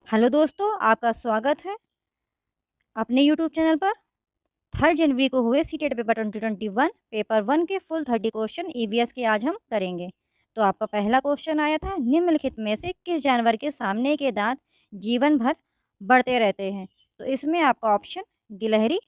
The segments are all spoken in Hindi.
हेलो दोस्तों, आपका स्वागत है अपने यूट्यूब चैनल पर। 3 जनवरी को हुए सीटेट पेपर 2021 पेपर 1 के फुल 30 क्वेश्चन ईवीएस के आज हम करेंगे। तो आपका पहला क्वेश्चन आया था, निम्नलिखित में से किस जानवर के सामने के दांत जीवन भर बढ़ते रहते हैं? तो इसमें आपका ऑप्शन गिलहरी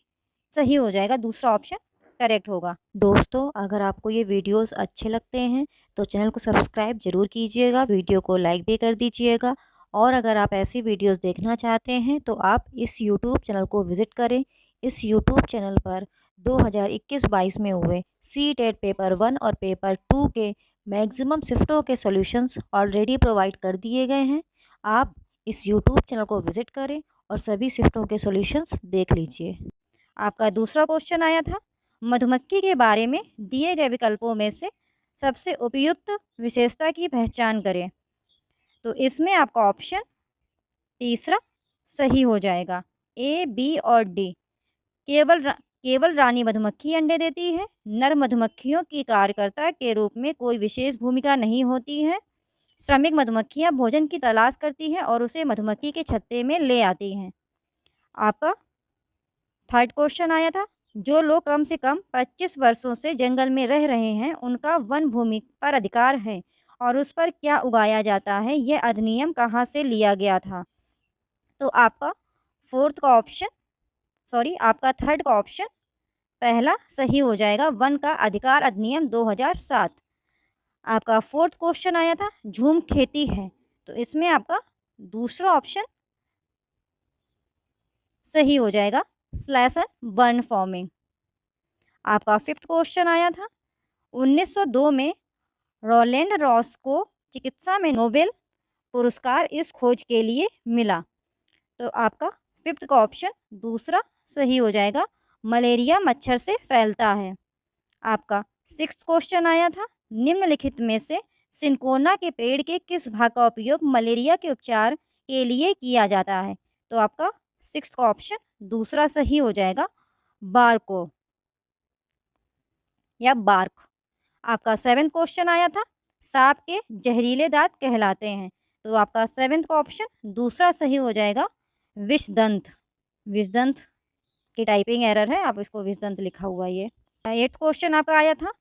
सही हो जाएगा, दूसरा ऑप्शन करेक्ट होगा। दोस्तों, अगर आपको ये वीडियोस अच्छे लगते हैं तो चैनल को सब्सक्राइब ज़रूर कीजिएगा, वीडियो को लाइक भी कर दीजिएगा। और अगर आप ऐसी वीडियोस देखना चाहते हैं तो आप इस यूट्यूब चैनल को विज़िट करें। इस यूट्यूब चैनल पर 2021-22 में हुए सीटेट पेपर 1 और पेपर 2 के मैक्सिमम शिफ्टों के सॉल्यूशंस ऑलरेडी प्रोवाइड कर दिए गए हैं। आप इस यूट्यूब चैनल को विज़िट करें और सभी शिफ्टों के सॉल्यूशंस देख लीजिए। आपका दूसरा क्वेश्चन आया था, मधुमक्खी के बारे में दिए गए विकल्पों में से सबसे उपयुक्त विशेषता की पहचान करें। तो इसमें आपका ऑप्शन तीसरा सही हो जाएगा, ए, बी और डी। केवल रानी मधुमक्खी अंडे देती है। नर मधुमक्खियों की कार्यकर्ता के रूप में कोई विशेष भूमिका नहीं होती है। श्रमिक मधुमक्खियां भोजन की तलाश करती हैं और उसे मधुमक्खी के छत्ते में ले आती हैं। आपका थर्ड क्वेश्चन आया था, जो लोग कम से कम 25 वर्षों से जंगल में रह रहे हैं उनका वन भूमि पर अधिकार है और उस पर क्या उगाया जाता है, यह अधिनियम कहाँ से लिया गया था? तो आपका फोर्थ का ऑप्शन आपका थर्ड का ऑप्शन पहला सही हो जाएगा, वन का अधिकार अधिनियम 2007। आपका फोर्थ क्वेश्चन आया था, झूम खेती है। तो इसमें आपका दूसरा ऑप्शन सही हो जाएगा, स्लैश एंड बर्न फार्मिंग। आपका फिफ्थ क्वेश्चन आया था, 1902 में रोलैंड रॉस को चिकित्सा में नोबेल पुरस्कार इस खोज के लिए मिला। तो आपका फिफ्थ का ऑप्शन दूसरा सही हो जाएगा, मलेरिया मच्छर से फैलता है। आपका सिक्स्थ क्वेश्चन आया था, निम्नलिखित में से सिंकोना के पेड़ के किस भाग का उपयोग मलेरिया के उपचार के लिए किया जाता है? तो आपका सिक्स्थ का ऑप्शन दूसरा सही हो जाएगा, बारको या बार्क। आपका सेवेंथ क्वेश्चन आया था, सांप के जहरीले दांत कहलाते हैं। तो आपका सेवेंथ का ऑप्शन दूसरा सही हो जाएगा, विषदंत। विषदंत की टाइपिंग एरर है, आप इसको विषदंत लिखा हुआ ये। एट्थ क्वेश्चन आपका आया था,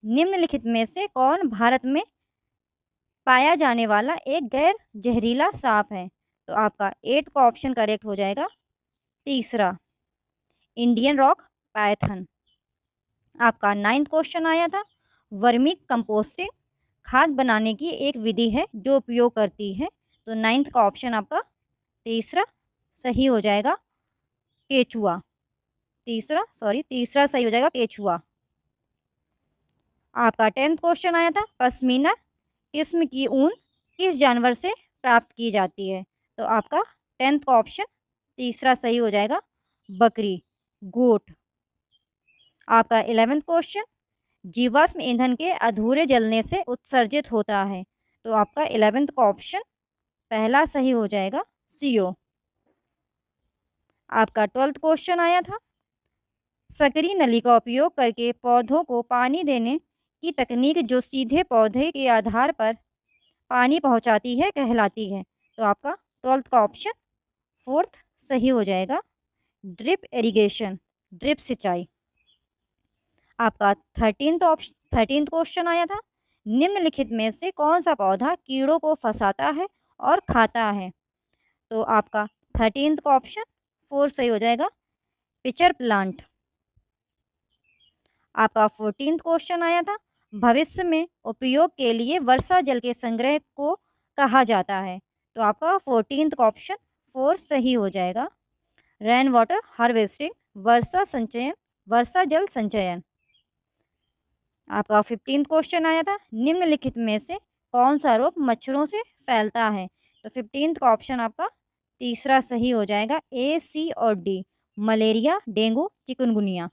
निम्नलिखित में से कौन भारत में पाया जाने वाला एक गैर जहरीला सांप है? तो आपका एट्थ का ऑप्शन करेक्ट हो जाएगा, तीसरा, इंडियन रॉक पायथन। आपका नाइन्थ क्वेश्चन आया था, वर्मी कंपोस्टिंग खाद बनाने की एक विधि है जो उपयोग करती है। तो नाइन्थ का ऑप्शन आपका तीसरा सही हो जाएगा, केचुआ। तीसरा सही हो जाएगा, केचुआ। आपका टेंथ क्वेश्चन आया था, पश्मीना किस्म की ऊन किस जानवर से प्राप्त की जाती है? तो आपका टेंथ का ऑप्शन तीसरा सही हो जाएगा, बकरी, गोट। आपका 11th क्वेश्चन, जीवाश्म ईंधन के अधूरे जलने से उत्सर्जित होता है। तो आपका 11th का ऑप्शन पहला सही हो जाएगा, CO। आपका 12th क्वेश्चन आया था, सकरी नली का उपयोग करके पौधों को पानी देने की तकनीक जो सीधे पौधे के आधार पर पानी पहुंचाती है कहलाती है। तो आपका 12th का ऑप्शन फोर्थ सही हो जाएगा, ड्रिप इरिगेशन, ड्रिप सिंचाई। आपका 13th क्वेश्चन आया था, निम्नलिखित में से कौन सा पौधा कीड़ों को फंसाता है और खाता है? तो आपका 13th का ऑप्शन 4 सही हो जाएगा, पिचर प्लांट। आपका 14th क्वेश्चन आया था, भविष्य में उपयोग के लिए वर्षा जल के संग्रह को कहा जाता है। तो आपका 14th का ऑप्शन 4 सही हो जाएगा, रेन वाटर हार्वेस्टिंग, वर्षा जल संचयन। आपका 15th क्वेश्चन आया था, निम्नलिखित में से कौन सा रोग मच्छरों से फैलता है? तो 15th का ऑप्शन आपका तीसरा सही हो जाएगा, A, C और D, मलेरिया, डेंगू, चिकनगुनिया।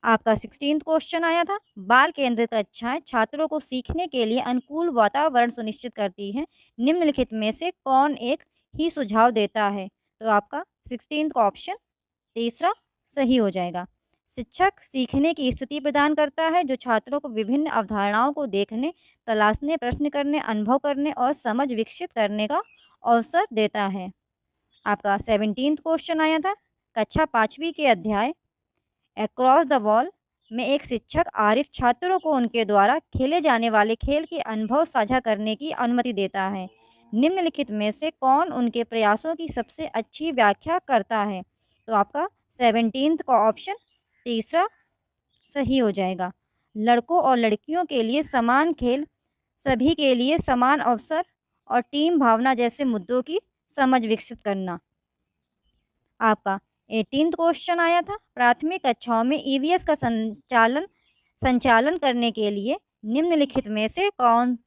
आपका 16th क्वेश्चन आया था, बाल केंद्रित कक्षाएं छात्रों को सीखने के लिए अनुकूल वातावरण सुनिश्चित करती हैं, निम्नलिखित में से कौन एक ही सुझाव देता है? तो आपका 16th का ऑप्शन तीसरा सही हो जाएगा, शिक्षक सीखने की स्थिति प्रदान करता है जो छात्रों को विभिन्न अवधारणाओं को देखने, तलाशने, प्रश्न करने, अनुभव करने और समझ विकसित करने का अवसर देता है। आपका 17th क्वेश्चन आया था कक्षा 5वीं के अध्याय अक्रॉस द वॉल में एक शिक्षक आरिफ छात्रों को उनके द्वारा खेले जाने वाले खेल के अनुभव साझा करने की अनुमति देता है। निम्नलिखित में से कौन उनके प्रयासों की सबसे अच्छी व्याख्या करता है? तो आपका 17th का ऑप्शन तीसरा सही हो जाएगा। लड़कों और लड़कियों के लिए समान खेल, सभी के लिए समान अवसर और टीम भावना जैसे मुद्दों की समझ विकसित करना। आपका 18th क्वेश्चन आया था प्राथमिक कक्षाओं में ईवीएस का संचालन करने के लिए निम्नलिखित में से कौन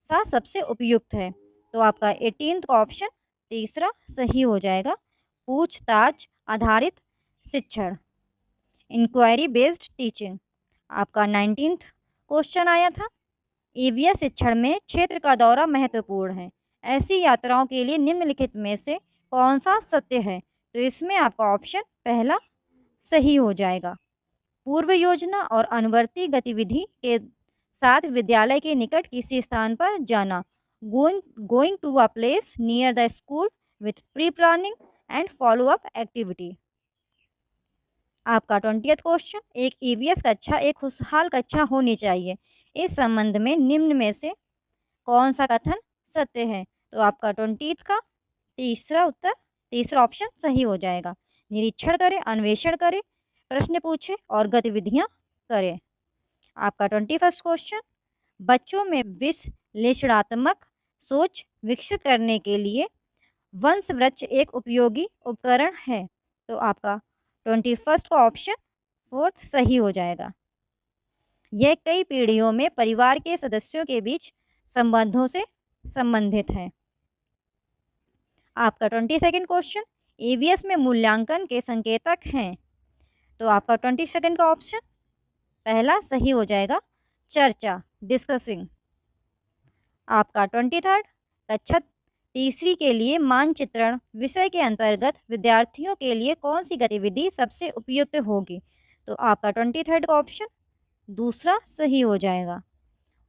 सा सबसे उपयुक्त है? तो आपका 18th का ऑप्शन तीसरा सही हो जाएगा। पूछताछ आधारित शिक्षण, इंक्वायरी बेस्ड टीचिंग। आपका 19th क्वेश्चन आया था ईवीएस शिक्षण में क्षेत्र का दौरा महत्वपूर्ण है। ऐसी यात्राओं के लिए निम्नलिखित में से कौन सा सत्य है? तो इसमें आपका ऑप्शन पहला सही हो जाएगा। पूर्व योजना और अनुवर्ती गतिविधि के साथ विद्यालय के निकट किसी स्थान पर जाना। Going to a place near the school with pre planning and follow up activity. आपका 20th क्वेश्चन एक ईवीएस कक्षा एक खुशहाल कक्षा होनी चाहिए। इस संबंध में निम्न में से कौन सा कथन सत्य है? तो आपका 20th का तीसरा ऑप्शन सही हो जाएगा। निरीक्षण करें, अन्वेषण करें, प्रश्न पूछें और गतिविधियां करें। आपका 21st क्वेश्चन बच्चों में विश्लेषणात्मक सोच विकसित करने के लिए वंश वृक्ष एक उपयोगी उपकरण है। तो आपका 21st का ऑप्शन फोर्थ सही हो जाएगा। यह कई पीढ़ियों में परिवार के सदस्यों के बीच संबंधों से संबंधित है। आपका 22nd क्वेश्चन ईवीएस में मूल्यांकन के संकेतक हैं। तो आपका 22nd का ऑप्शन पहला सही हो जाएगा, चर्चा डिस्कसिंग। आपका 23rd कक्षा तीसरी के लिए मानचित्रण विषय के अंतर्गत विद्यार्थियों के लिए कौन सी गतिविधि सबसे उपयुक्त होगी? तो आपका 23rd का ऑप्शन दूसरा सही हो जाएगा।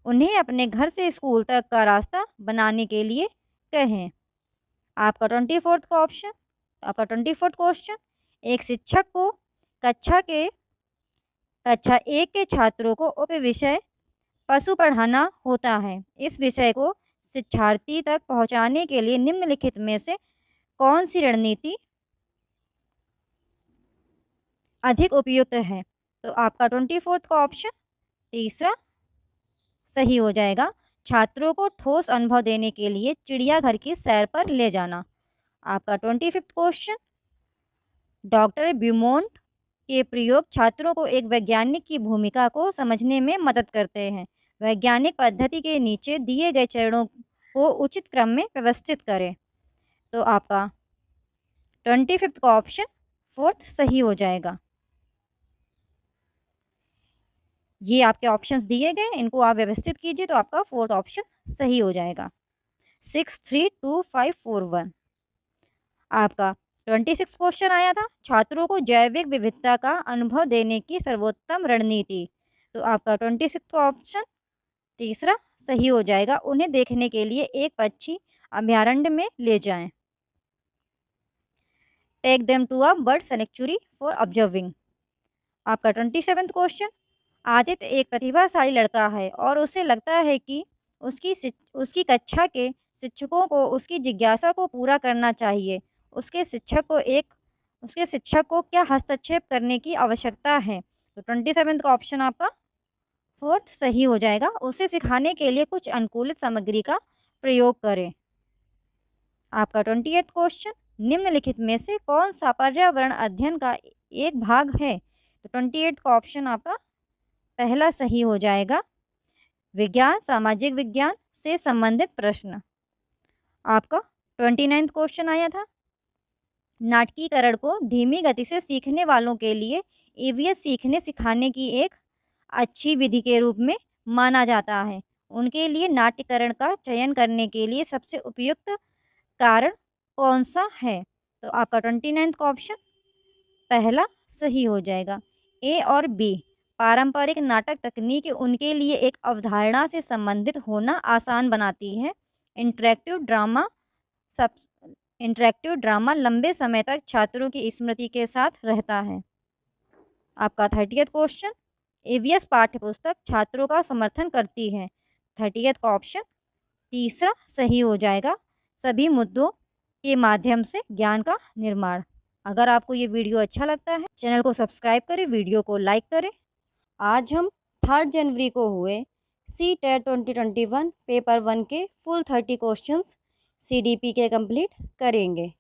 उन्हें अपने घर से स्कूल तक का रास्ता बनाने के लिए कहें। आपका 24th का ऑप्शन आपका 24th क्वेश्चन एक शिक्षक को कक्षा 1 के छात्रों को उप विषय पशु पढ़ाना होता है। इस विषय को शिक्षार्थी तक पहुंचाने के लिए निम्नलिखित में से कौन सी रणनीति अधिक उपयुक्त है? तो आपका 24th का ऑप्शन तीसरा सही हो जाएगा। छात्रों को ठोस अनुभव देने के लिए चिड़ियाघर की सैर पर ले जाना। आपका 25th क्वेश्चन डॉक्टर ब्यूमोंट के प्रयोग छात्रों को एक वैज्ञानिक की भूमिका को समझने में मदद करते हैं। वैज्ञानिक पद्धति के नीचे दिए गए चरणों को उचित क्रम में व्यवस्थित करें। तो आपका 25th का ऑप्शन फोर्थ सही हो जाएगा। ये आपके ऑप्शंस दिए गए, इनको आप व्यवस्थित कीजिए तो आपका फोर्थ ऑप्शन सही हो जाएगा। 632541। आपका 26 क्वेश्चन आया था छात्रों को जैविक विविधता का अनुभव देने की सर्वोत्तम रणनीति। तो आपका 26 का ऑप्शन तीसरा सही हो जाएगा। उन्हें देखने के लिए एक पक्षी अभ्यारण्य में ले जाएं। Take them to a bird sanctuary for observing. आपका 27 क्वेश्चन आदित्य एक प्रतिभाशाली लड़का है और उसे लगता है कि उसकी कक्षा के शिक्षकों को उसकी जिज्ञासा को पूरा करना चाहिए। उसके शिक्षक को क्या हस्तक्षेप करने की आवश्यकता है? तो 27 का ऑप्शन आपका फोर्थ सही हो जाएगा। उसे सिखाने के लिए कुछ अनुकूलित सामग्री का प्रयोग करें। आपका 28 क्वेश्चन निम्नलिखित में से कौन सा पर्यावरण अध्ययन का एक भाग है? तो 28 का ऑप्शन आपका पहला सही हो जाएगा। विज्ञान सामाजिक विज्ञान से संबंधित प्रश्न। आपका 29 क्वेश्चन आया था नाटकीकरण को धीमी गति से सीखने वालों के लिए ईवीएस सीखने सिखाने की एक अच्छी विधि के रूप में माना जाता है। उनके लिए नाट्यकरण का चयन करने के लिए सबसे उपयुक्त कारण कौन सा है? तो आपका 29 का ऑप्शन पहला सही हो जाएगा। ए और बी पारंपरिक नाटक तकनीक उनके लिए एक अवधारणा से संबंधित होना आसान बनाती है। इंटरेक्टिव ड्रामा सब इंटरेक्टिव ड्रामा लंबे समय तक छात्रों की स्मृति के साथ रहता है। आपका 30th क्वेश्चन, ईवीएस पाठ्यपुस्तक छात्रों का समर्थन करती है। 30th का ऑप्शन तीसरा सही हो जाएगा। सभी मुद्दों के माध्यम से ज्ञान का निर्माण। अगर आपको ये वीडियो अच्छा लगता है, चैनल को सब्सक्राइब करें, वीडियो को लाइक करें। आज हम 3 जनवरी को हुए CTET 2021 पेपर 1 के फुल 30 क्वेश्चंस CDP के कंप्लीट करेंगे।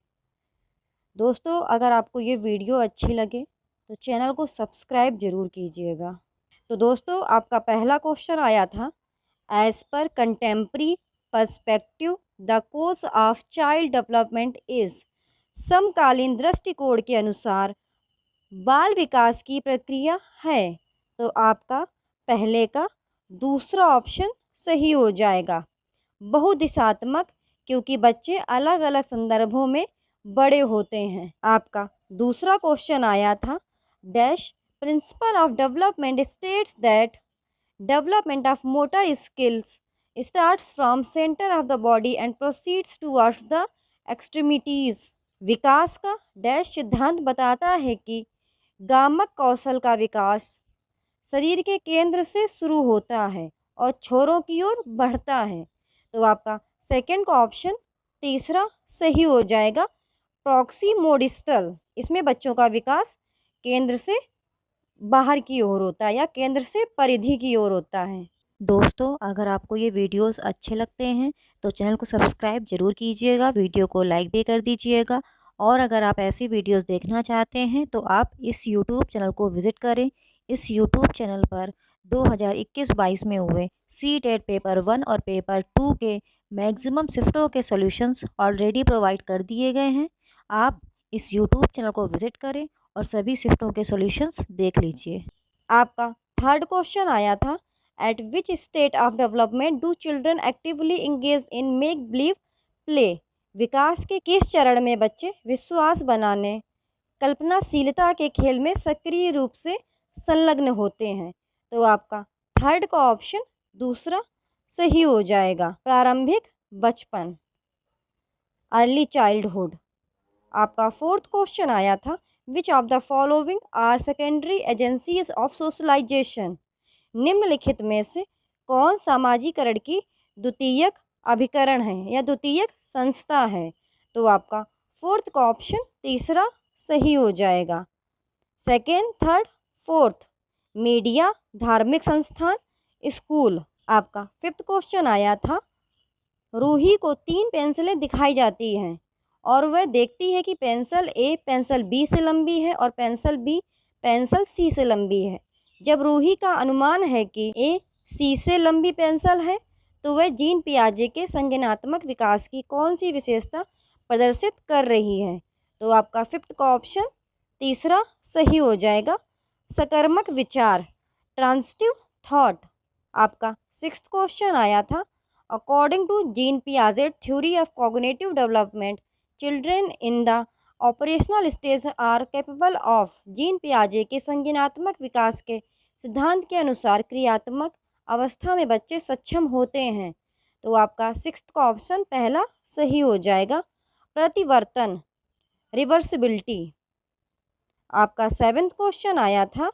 दोस्तों, अगर आपको ये वीडियो अच्छी लगे तो चैनल को सब्सक्राइब जरूर कीजिएगा। तो दोस्तों, आपका पहला क्वेश्चन आया था, as per contemporary perspective the course of child development is. समकालीन दृष्टिकोण के अनुसार बाल विकास की प्रक्रिया है। तो आपका पहले का दूसरा ऑप्शन सही हो जाएगा, बहुदिशात्मक, क्योंकि बच्चे अलग अलग संदर्भों में बड़े होते हैं। आपका दूसरा क्वेश्चन आया था, dash principle of development states that development of motor skills starts from centre of the body and proceeds towards the extremities. विकास का डैश सिद्धांत बताता है कि गामक कौशल का विकास शरीर के केंद्र से शुरू होता है और छोरों की ओर बढ़ता है। तो आपका सेकंड का ऑप्शन तीसरा सही हो जाएगा, प्रॉक्सिमोडिस्टल। इसमें बच्चों का विकास केंद्र से बाहर की ओर होता है या केंद्र से परिधि की ओर होता है। दोस्तों, अगर आपको ये वीडियोस अच्छे लगते हैं तो चैनल को सब्सक्राइब जरूर कीजिएगा, वीडियो को लाइक भी कर दीजिएगा। और अगर आप ऐसी वीडियोस देखना चाहते हैं तो आप इस यूट्यूब चैनल को विज़िट करें। इस यूट्यूब चैनल पर 2021-22 में हुए CTET पेपर 1 और पेपर 2 के मैक्सिमम शिफ्टों के सॉल्यूशंस ऑलरेडी प्रोवाइड कर दिए गए हैं। आप इस यूट्यूब चैनल को विज़िट करें और सभी शिफ्टों के सॉल्यूशंस देख लीजिए। आपका थर्ड क्वेश्चन आया था, at which state of development do children actively engage in make believe play. विकास के किस चरण में बच्चे विश्वास बनाने, कल्पनाशीलता के खेल में सक्रिय रूप से संलग्न होते हैं। तो आपका थर्ड का ऑप्शन दूसरा सही हो जाएगा, प्रारंभिक बचपन, अर्ली चाइल्डहुड। आपका फोर्थ क्वेश्चन आया था, which of the following are secondary agencies of socialisation. निम्नलिखित में से कौन सामाजिकरण की द्वितीयक अभिकरण है या द्वितीयक संस्था है। तो आपका फोर्थ का ऑप्शन तीसरा सही हो जाएगा, सेकेंड, थर्ड, फोर्थ, मीडिया, धार्मिक संस्थान, स्कूल। आपका फिफ्थ क्वेश्चन आया था, रूही को 3 पेंसिलें दिखाई जाती हैं और वह देखती है कि पेंसिल ए पेंसिल बी से लंबी है और पेंसिल बी पेंसिल सी से लंबी है। जब रूही का अनुमान है कि ए सी से लंबी पेंसिल है तो वह जीन पियाजे के संज्ञानात्मक विकास की कौन सी विशेषता प्रदर्शित कर रही है। तो आपका फिफ्थ का ऑप्शन तीसरा सही हो जाएगा, सकर्मक विचार, ट्रांजिटिव थॉट। आपका सिक्स्थ क्वेश्चन आया था, according to gene पियाजे theory of cognitive development children in the operational stage are capable of. Gene पियाजे के संज्ञानात्मक विकास के सिद्धांत के अनुसार क्रियात्मक अवस्था में बच्चे सक्षम होते हैं। तो आपका सिक्स्थ का ऑप्शन पहला सही हो जाएगा, प्रतिवर्तन, रिवर्सिबिलिटी। आपका सेवेंथ क्वेश्चन आया था,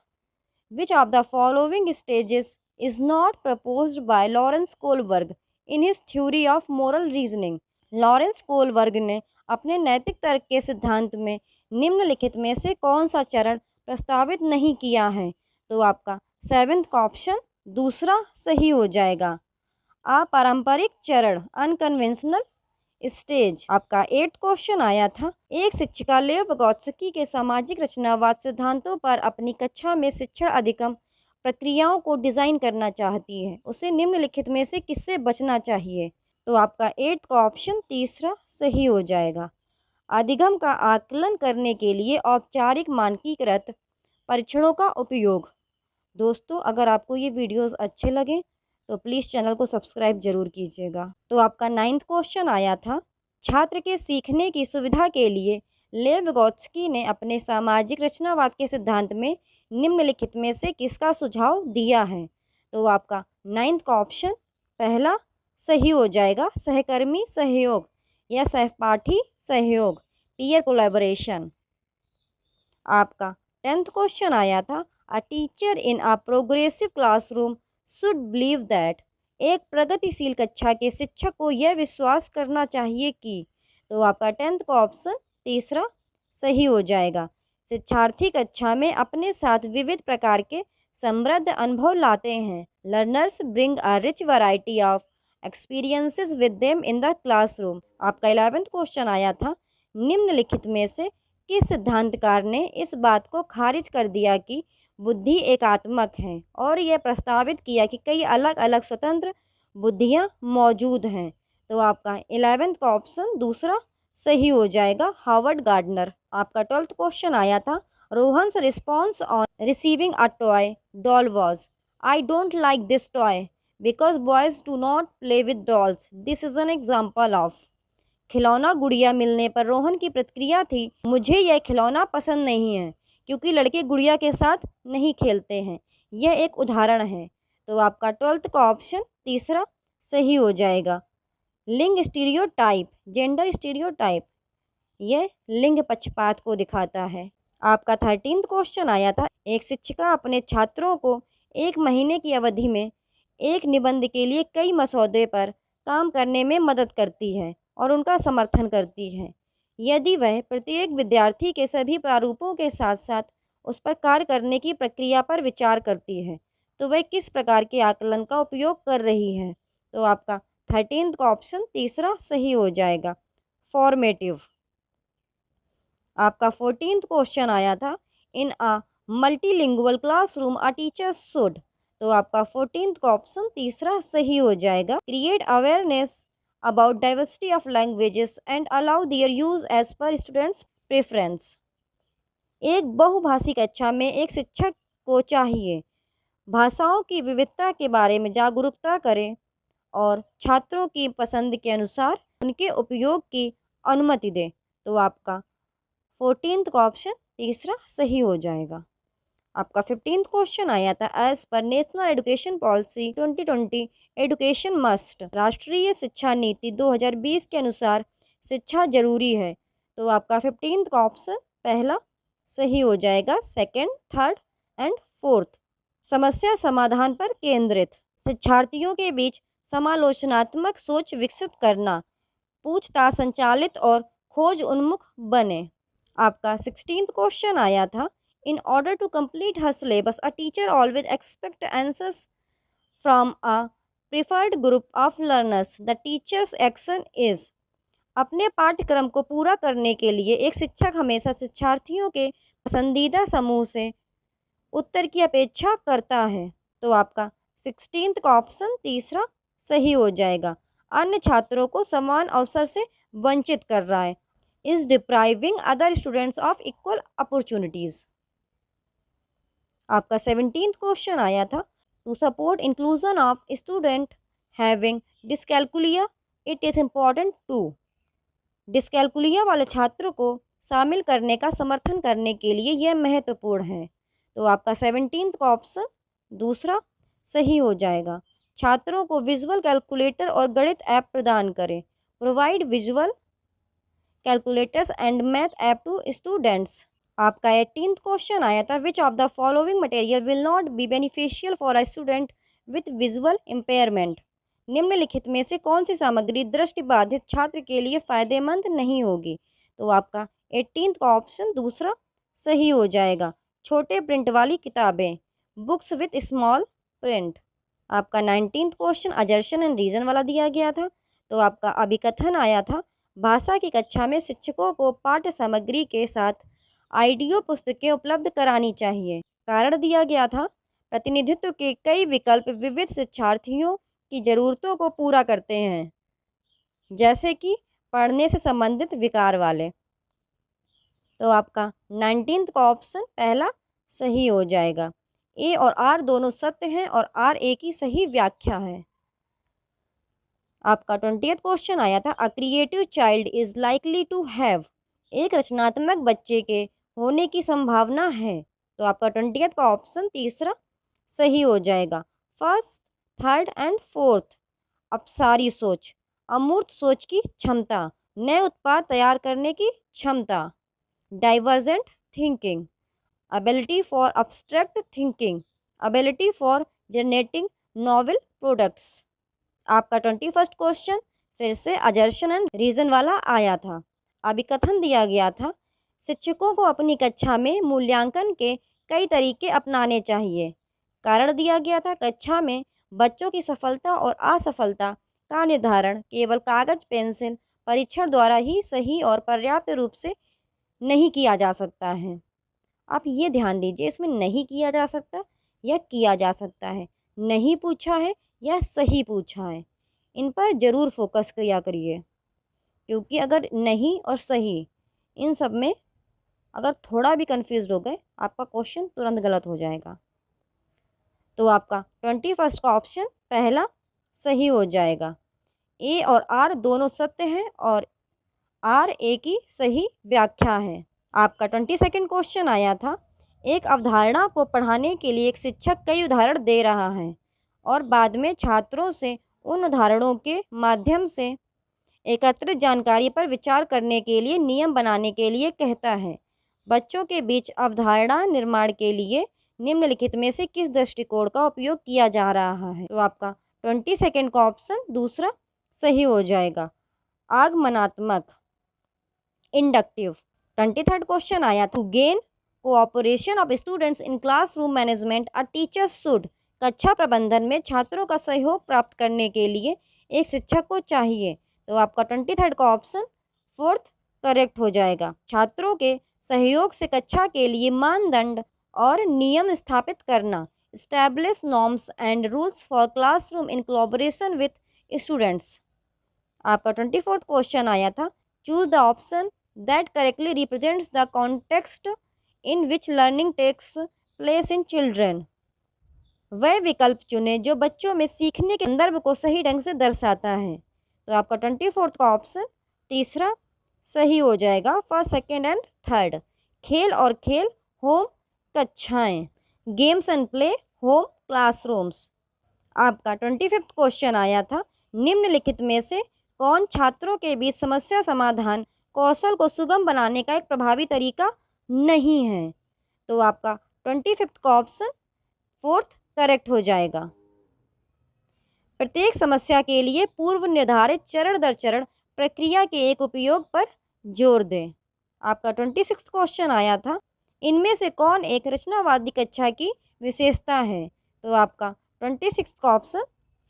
which of the following stages is not proposed by Lawrence Kohlberg in his theory of moral reasoning. Lawrence Kohlberg ने अपने नैतिक तर्क के सिद्धांत में निम्नलिखित में से कौन सा चरण प्रस्तावित नहीं किया है। तो आपका सेवेंथ का ऑप्शन दूसरा सही हो जाएगा, अपारंपरिक चरण, अनकन्वेंशनल स्टेज। आपका एट्थ क्वेश्चन आया था, एक शिक्षिका लेव विगोत्स्की के सामाजिक रचनावाद सिद्धांतों पर अपनी कक्षा में शिक्षण अधिगम प्रक्रियाओं को डिज़ाइन करना चाहती है, उसे निम्नलिखित में से किससे बचना चाहिए। तो आपका एट्थ का ऑप्शन तीसरा सही हो जाएगा, अधिगम का आकलन करने के लिए औपचारिक मानकीकृत परीक्षणों का उपयोग। दोस्तों, अगर आपको ये वीडियोस अच्छे लगें तो प्लीज़ चैनल को सब्सक्राइब जरूर कीजिएगा। तो आपका नाइन्थ क्वेश्चन आया था, छात्र के सीखने की सुविधा के लिए लेव विगोत्स्की ने अपने सामाजिक रचनावाद के सिद्धांत में निम्नलिखित में से किसका सुझाव दिया है। तो आपका नाइन्थ का ऑप्शन पहला सही हो जाएगा, सहकर्मी सहयोग, या सहपाठी सहयोग, पीयर कोलैबोरेशन। आपका 10th क्वेश्चन आया था, a teacher in a progressive classroom should believe that. एक प्रगतिशील कक्षा के शिक्षक को यह विश्वास करना चाहिए कि। तो आपका 10th का ऑप्शन तीसरा सही हो जाएगा। शिक्षार्थी कक्षा में अपने साथ विविध प्रकार के समृद्ध अनुभव लाते हैं। Learners bring a rich variety of experiences with them in the classroom. आपका 11th क्वेश्चन आया था, निम्नलिखित में से किस सिद्धांतकार ने इस बात को खारिज कर दिया कि बुद्धि एकात्मक है और यह प्रस्तावित किया कि कई अलग अलग स्वतंत्र बुद्धियां मौजूद हैं। तो आपका 11th का ऑप्शन दूसरा सही हो जाएगा, हार्वर्ड गार्डनर। आपका 12th क्वेश्चन आया था, Rohan's response on receiving a toy doll was, I don't like this toy because boys do not play with dolls, this is an example of. खिलौना गुड़िया मिलने पर रोहन की प्रतिक्रिया थी, मुझे यह खिलौना पसंद नहीं है क्योंकि लड़के गुड़िया के साथ नहीं खेलते हैं। यह एक उदाहरण है। तो आपका 12th का ऑप्शन तीसरा सही हो जाएगा। लिंग स्टीरियोटाइप, जेंडर स्टीरियोटाइप, यह लिंग पक्षपात को दिखाता है। आपका 13th क्वेश्चन आया था, एक शिक्षिका अपने छात्रों को 1 महीने की अवधि में एक निबंध के लिए कई मसौदे पर काम करने में मदद करती है और उनका समर्थन करती है। यदि वह प्रत्येक विद्यार्थी के सभी प्रारूपों के साथ साथ उस पर कार्य करने की प्रक्रिया पर विचार करती है, तो वह किस प्रकार के आकलन का उपयोग कर रही है। तो आपका 13th का ऑप्शन तीसरा सही हो जाएगा, फॉर्मेटिव। आपका 14th क्वेश्चन आया था, in a multilingual classroom a teacher should. तो आपका 14th का ऑप्शन तीसरा सही हो जाएगा, create awareness about diversity of languages and allow their use as per students preference. एक बहुभाषी कक्षा में एक शिक्षक को चाहिए भाषाओं की विविधता के बारे में जागरूकता करें और छात्रों की पसंद के अनुसार उनके उपयोग की अनुमति दें। तो आपका 14th का ऑप्शन तीसरा सही हो जाएगा। आपका 15th क्वेश्चन आया था, as per national education policy 2020 education must. राष्ट्रीय शिक्षा नीति 2020 के अनुसार शिक्षा जरूरी है। तो आपका 15th का ऑप्शन पहला सही हो जाएगा, सेकंड, थर्ड एंड फोर्थ। समस्या समाधान पर केंद्रित, शिक्षार्थियों के बीच समालोचनात्मक सोच विकसित करना, पूछताछ संचालित और खोज उन्मुख बने। आपका 16th क्वेश्चन आया था, in order to complete her syllabus, a teacher always expects answers from a preferred group of learners. The teacher's action is। अपने पाठ्यक्रम को पूरा करने के लिए एक शिक्षक हमेशा शिक्षार्थियों के पसंदीदा समूह से उत्तर की अपेक्षा करता है। तो आपका 16th का ऑप्शन तीसरा सही हो जाएगा, अन्य छात्रों को समान अवसर से वंचित कर रहा है, is depriving other students of equal opportunities। आपका 17th क्वेश्चन आया था, to support inclusion of student having dyscalculia it is important to. Dyscalculia वाले छात्रों को शामिल करने का समर्थन करने के लिए यह महत्वपूर्ण है। तो आपका 17th का ऑप्शन दूसरा सही हो जाएगा, छात्रों को विजुअल कैलकुलेटर और गणित ऐप प्रदान करें, provide visual calculators and math app to students. आपका 18th क्वेश्चन आया था, which of the following material will not be beneficial for a student with visual impairment. निम्नलिखित में से कौन सी सामग्री दृष्टिबाधित छात्र के लिए फायदेमंद नहीं होगी। तो आपका 18th का ऑप्शन दूसरा सही हो जाएगा, छोटे प्रिंट वाली किताबें, बुक्स विथ स्मॉल प्रिंट। आपका 19th क्वेश्चन अजर्शन एंड रीजन वाला दिया गया था। तो आपका अभिकथन आया था, भाषा की कक्षा में शिक्षकों को पाठ्य सामग्री के साथ ऑडियो पुस्तकें उपलब्ध करानी चाहिए। कारण दिया गया था, प्रतिनिधित्व के कई विकल्प विविध शिक्षार्थियों की ज़रूरतों को पूरा करते हैं, जैसे कि पढ़ने से संबंधित विकार वाले। तो आपका 19th का ऑप्शन पहला सही हो जाएगा, ए और आर दोनों सत्य हैं और आर ए की सही व्याख्या है। आपका 20th क्वेश्चन आया था, a creative child is likely to have. एक रचनात्मक बच्चे के होने की संभावना है। तो आपका 20th का ऑप्शन तीसरा सही हो जाएगा, फर्स्ट, थर्ड एंड फोर्थ। अपसारी सोच, अमूर्त सोच की क्षमता, नए उत्पाद तैयार करने की क्षमता, divergent thinking, ability for abstract thinking, ability for generating novel products. आपका 21st क्वेश्चन फिर से अजर्शन एंड रीजन वाला आया था। अभिकथन दिया गया था, शिक्षकों को अपनी कक्षा में मूल्यांकन के कई तरीके अपनाने चाहिए। कारण दिया गया था, कक्षा में बच्चों की सफलता और असफलता का निर्धारण केवल कागज पेंसिल परीक्षण द्वारा ही सही और पर्याप्त रूप से नहीं किया जा सकता है। आप ये ध्यान दीजिए, इसमें नहीं किया जा सकता या किया जा सकता है, नहीं पूछा है या सही पूछा है, इन पर ज़रूर फोकस किया करिए, क्योंकि अगर नहीं और सही इन सब में अगर थोड़ा भी कंफ्यूज हो गए, आपका क्वेश्चन तुरंत गलत हो जाएगा। तो आपका 21st का ऑप्शन पहला सही हो जाएगा। ए और आर दोनों सत्य हैं और आर ए की सही व्याख्या है। आपका 22nd क्वेश्चन आया था, एक अवधारणा को पढ़ाने के लिए एक शिक्षक कई उदाहरण दे रहा है और बाद में छात्रों से उन उदाहरणों के माध्यम से एकत्रित जानकारी पर विचार करने के लिए नियम बनाने के लिए कहता है। बच्चों के बीच अवधारणा निर्माण के लिए निम्नलिखित में से किस दृष्टिकोण का उपयोग किया जा रहा है? तो आपका 22nd का ऑप्शन दूसरा सही हो जाएगा, आगमनात्मक, इंडक्टिव। 23rd क्वेश्चन आया था, to gain cooperation of students in classroom management a teacher should, कक्षा प्रबंधन में छात्रों का सहयोग प्राप्त करने के लिए एक शिक्षक को चाहिए। तो आपका 23rd का ऑप्शन फोर्थ करेक्ट हो जाएगा, छात्रों के सहयोग से कक्षा के लिए मानदंड और नियम स्थापित करना, establish norms and rules for classroom in collaboration with students. आपका 24th क्वेश्चन आया था, choose the option that correctly represents the context in which learning takes place in children, वह विकल्प चुने जो बच्चों में सीखने के संदर्भ को सही ढंग से दर्शाता है। तो आपका 24th का ऑप्शन तीसरा सही हो जाएगा, फर्स्ट सेकेंड एंड थर्ड। खेल और खेल होम कक्षाएं, games and play home classrooms. आपका 25th क्वेश्चन आया था, निम्नलिखित में से कौन छात्रों के बीच समस्या समाधान कौशल को सुगम बनाने का एक प्रभावी तरीका नहीं है? तो आपका 25th का ऑप्शन फोर्थ करेक्ट हो जाएगा। प्रत्येक समस्या के लिए पूर्व निर्धारित चरण दर चरण प्रक्रिया के एक उपयोग पर जोर दें। आपका 26th क्वेश्चन आया था, इनमें से कौन एक रचनावादी कक्षा की विशेषता है? तो आपका 26th का ऑप्शन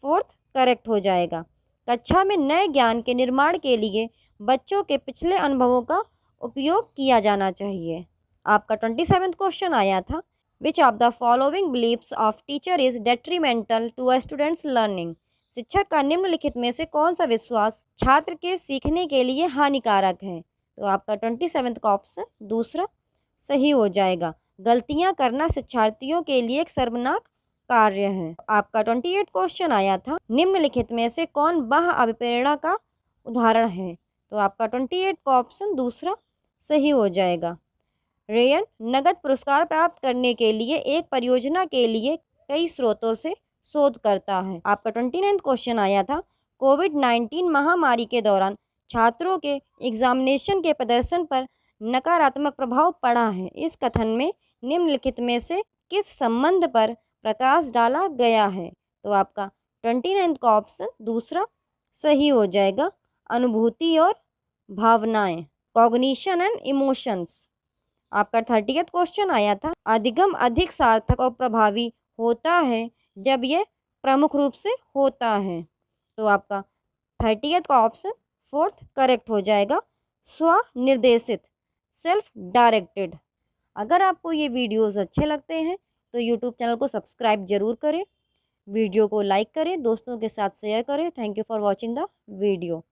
फोर्थ करेक्ट हो जाएगा। कक्षा में नए ज्ञान के निर्माण के लिए बच्चों के पिछले अनुभवों का उपयोग किया जाना चाहिए। आपका 27th क्वेश्चन आया था, which of the following believes of teacher is detrimental to a students learning, शिक्षक का निम्नलिखित में से कौन सा विश्वास छात्र के सीखने के लिए हानिकारक है? तो आपका 27th का ऑप्शन दूसरा सही हो जाएगा, गलतियां करना शिक्षार्थियों के लिए एक शर्मनाक कार्य है। आपका 28th क्वेश्चन आया था, निम्नलिखित में से कौन बाह्य अभिप्रेरणा का उदाहरण है? तो आपका 28 का ऑप्शन दूसरा सही हो जाएगा, रेयन नगद पुरस्कार प्राप्त करने के लिए एक परियोजना के लिए कई स्रोतों से शोध करता है। आपका 29th क्वेश्चन आया था, कोविड-19 महामारी के दौरान छात्रों के एग्जामिनेशन के प्रदर्शन पर नकारात्मक प्रभाव पड़ा है। इस कथन में निम्नलिखित में से किस संबंध पर प्रकाश डाला गया है? तो आपका 29th का ऑप्शन दूसरा सही हो जाएगा, अनुभूति और भावनाएं, कॉग्निशन एंड इमोशंस। आपका 30th क्वेश्चन आया था, अधिगम अधिक सार्थक और प्रभावी होता है जब यह प्रमुख रूप से होता है। तो आपका 30th का ऑप्शन फोर्थ करेक्ट हो जाएगा, स्वनिर्देशित, सेल्फ डायरेक्टेड। अगर आपको ये वीडियोस अच्छे लगते हैं तो यूट्यूब चैनल को सब्सक्राइब जरूर करें, वीडियो को लाइक करें, दोस्तों के साथ शेयर करें। Thank you for watching the video.